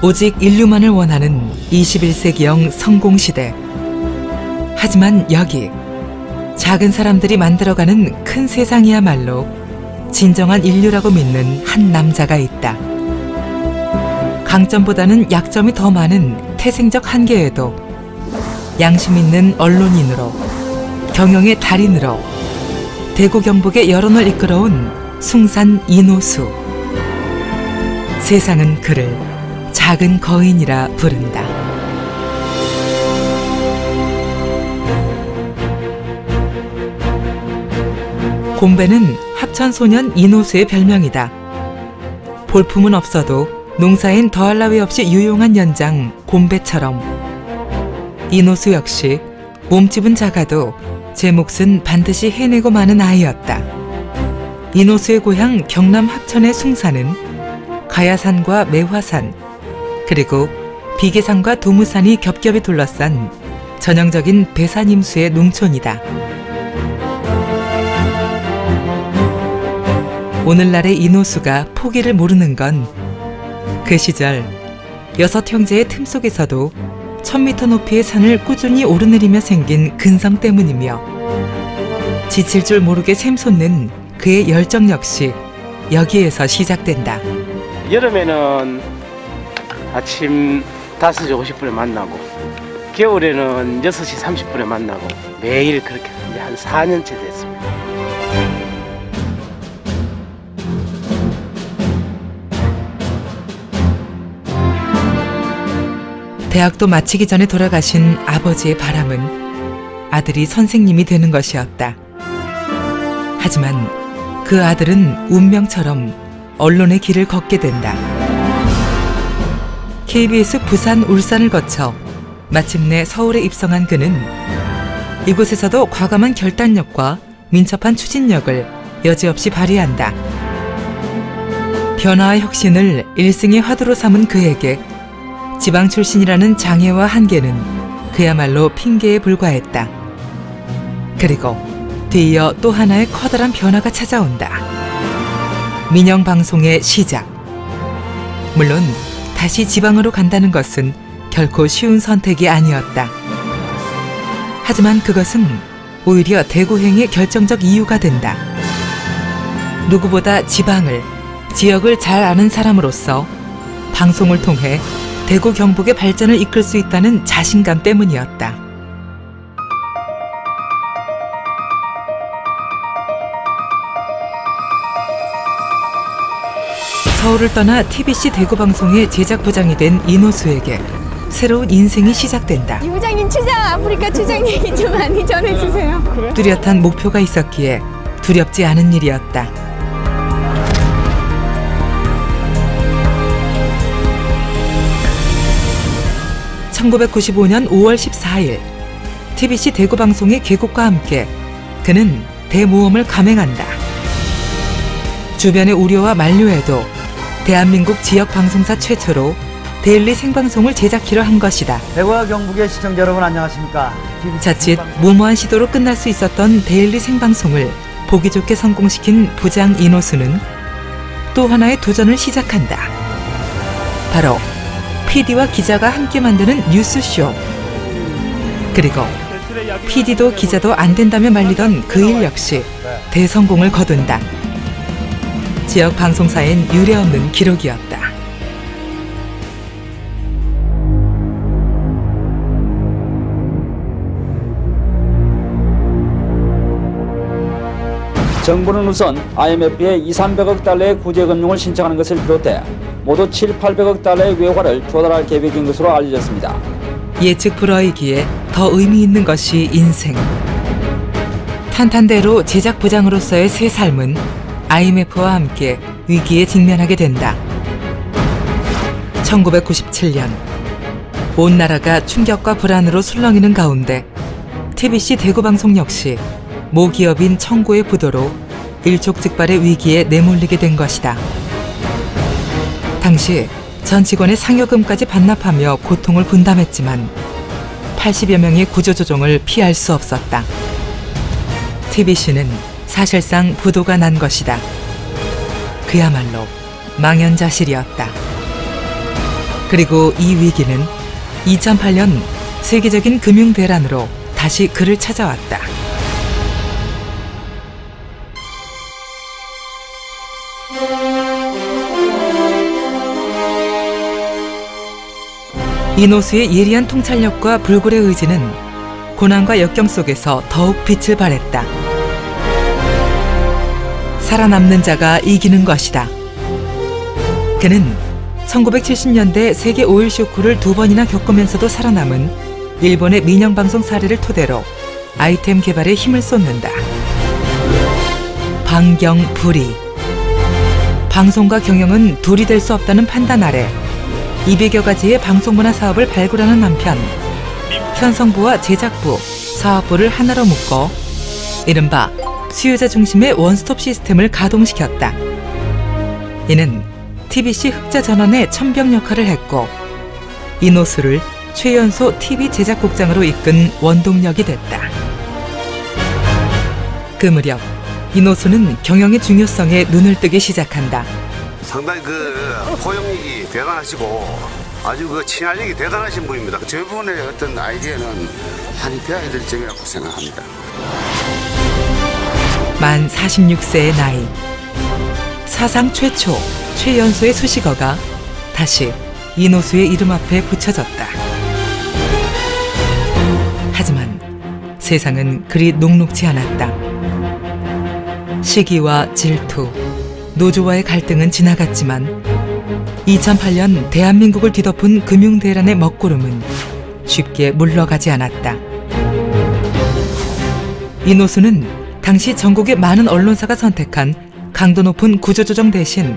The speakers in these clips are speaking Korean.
오직 인류만을 원하는 21세기형 성공시대. 하지만 여기 작은 사람들이 만들어가는 큰 세상이야말로 진정한 인류라고 믿는 한 남자가 있다. 강점보다는 약점이 더 많은 태생적 한계에도 양심 있는 언론인으로, 경영의 달인으로 대구 경북의 여론을 이끌어온 숭산 이노수. 세상은 그를 작은 거인이라 부른다. 곰배는 합천소년 이노수의 별명이다. 볼품은 없어도 농사엔 더할 나위 없이 유용한 연장 곰배처럼 이노수 역시 몸집은 작아도 제 몫은 반드시 해내고 마는 아이였다. 이노수의 고향 경남 합천의 숭산은 가야산과 매화산, 그리고 비계산과 도무산이 겹겹이 둘러싼 전형적인 배산임수의 농촌이다. 오늘날의 이노수가 포기를 모르는 건 그 시절 6 형제의 틈 속에서도 1000m 높이의 산을 꾸준히 오르내리며 생긴 근성 때문이며, 지칠 줄 모르게 샘솟는 그의 열정 역시 여기에서 시작된다. 여름에는 아침 5시 50분에 만나고, 겨울에는 6시 30분에 만나고, 매일 그렇게 이제 한 4년째 됐습니다. 대학도 마치기 전에 돌아가신 아버지의 바람은 아들이 선생님이 되는 것이었다. 하지만 그 아들은 운명처럼 언론의 길을 걷게 된다. KBS 부산, 울산을 거쳐 마침내 서울에 입성한 그는 이곳에서도 과감한 결단력과 민첩한 추진력을 여지없이 발휘한다. 변화와 혁신을 일생의 화두로 삼은 그에게 지방 출신이라는 장애와 한계는 그야말로 핑계에 불과했다. 그리고 뒤이어 또 하나의 커다란 변화가 찾아온다. 민영방송의 시작. 물론 다시 지방으로 간다는 것은 결코 쉬운 선택이 아니었다. 하지만 그것은 오히려 대구행의 결정적 이유가 된다. 누구보다 지방을, 지역을 잘 아는 사람으로서 방송을 통해 대구 경북의 발전을 이끌 수 있다는 자신감 때문이었다. 서울을 떠나 TBC 대구 방송의 제작 부장이 된 이노수에게 새로운 인생이 시작된다. 이 부장님 추장, 아프리카 추장 얘기 좀 많이 전해주세요. 그래? 뚜렷한 목표가 있었기에 두렵지 않은 일이었다. (1995년 5월 14일) TBC 대구 방송의 개국과 함께 그는 대모험을 감행한다. 주변의 우려와 만류에도 대한민국 지역 방송사 최초로 데일리 생방송을 제작키로 한 것이다. 대구와 경북의 시청자 여러분 안녕하십니까? 자칫 무모한 시도로 끝날 수 있었던 데일리 생방송을 보기 좋게 성공시킨 부장 이노수는 또 하나의 도전을 시작한다. 바로 PD와 기자가 함께 만드는 뉴스쇼. 그리고 PD도 기자도 안 된다며 말리던 그 일 역시 대성공을 거둔다. 지역 방송사엔 유례없는 기록이었다. 정부는 우선 IMF에 200~300억 달러의 구제금융을 신청하는 것을 비롯해 모두 700~800억 달러의 외화를 조달할 계획인 것으로 알려졌습니다. 예측 불허이기에 더 의미 있는 것이 인생. 탄탄대로 제작 부장으로서의 새 삶은 IMF와 함께 위기에 직면하게 된다. 1997년 온 나라가 충격과 불안으로 술렁이는 가운데 TBC 대구방송 역시 모기업인 청구의 부도로 일촉즉발의 위기에 내몰리게 된 것이다. 당시 전 직원의 상여금까지 반납하며 고통을 분담했지만 80여 명의 구조조정을 피할 수 없었다. TBC는 사실상 부도가 난 것이다. 그야말로 망연자실이었다. 그리고 이 위기는 2008년 세계적인 금융 대란으로 다시 그를 찾아왔다. 이노수의 예리한 통찰력과 불굴의 의지는 고난과 역경 속에서 더욱 빛을 발했다. 살아남는 자가 이기는 것이다. 그는 1970년대 세계 오일 쇼크를 2번이나 겪으면서도 살아남은 일본의 민영방송 사례를 토대로 아이템 개발에 힘을 쏟는다. 방경불이. 방송과 경영은 둘이 될 수 없다는 판단 아래 200여 가지의 방송문화 사업을 발굴하는 한편 편성부와 제작부, 사업부를 하나로 묶어 이른바 수요자 중심의 원스톱 시스템을 가동시켰다. 이는 TBC 흑자 전환의 천병 역할을 했고 이노수를 최연소 TV 제작국장으로 이끈 원동력이 됐다. 그 무렵 이노수는 경영의 중요성에 눈을 뜨기 시작한다. 상당히 포용력이 대단하시고 아주 친화력이 대단하신 분입니다. 저분의 어떤 아이디어는 많이 배워야 될 점이라고 생각합니다. 만 46세의 나이, 사상 최초 최연소의 수식어가 다시 이노수의 이름 앞에 붙여졌다. 하지만 세상은 그리 녹록지 않았다. 시기와 질투, 노조와의 갈등은 지나갔지만 2008년 대한민국을 뒤덮은 금융대란의 먹구름은 쉽게 물러가지 않았다. 이노수는 당시 전국의 많은 언론사가 선택한 강도 높은 구조조정 대신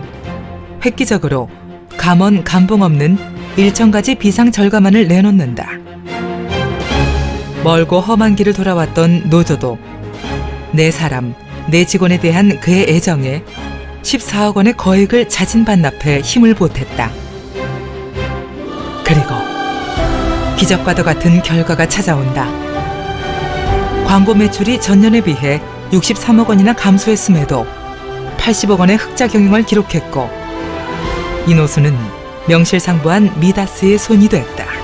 획기적으로 감원, 감봉 없는 1000가지 비상 절감안을 내놓는다. 멀고 험한 길을 돌아왔던 노조도 내 사람, 내 직원에 대한 그의 애정에 14억 원의 거액을 자진 반납해 힘을 보탰다. 그리고 기적과도 같은 결과가 찾아온다. 광고 매출이 전년에 비해 63억 원이나 감소했음에도 80억 원의 흑자 경영을 기록했고 이노수는 명실상부한 미다스의 손이 됐다.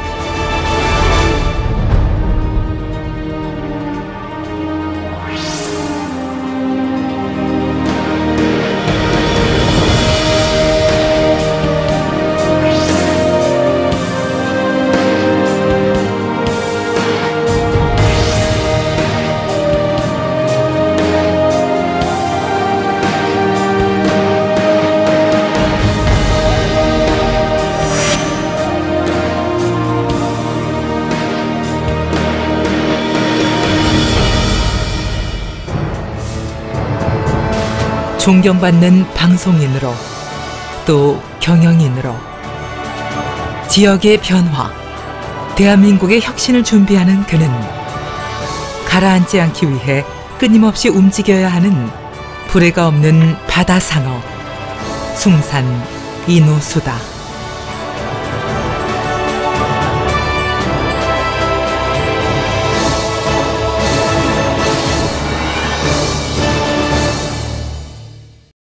존경받는 방송인으로 또 경영인으로 지역의 변화, 대한민국의 혁신을 준비하는 그는 가라앉지 않기 위해 끊임없이 움직여야 하는 불의가 없는 바다상어 숭산 이노수다.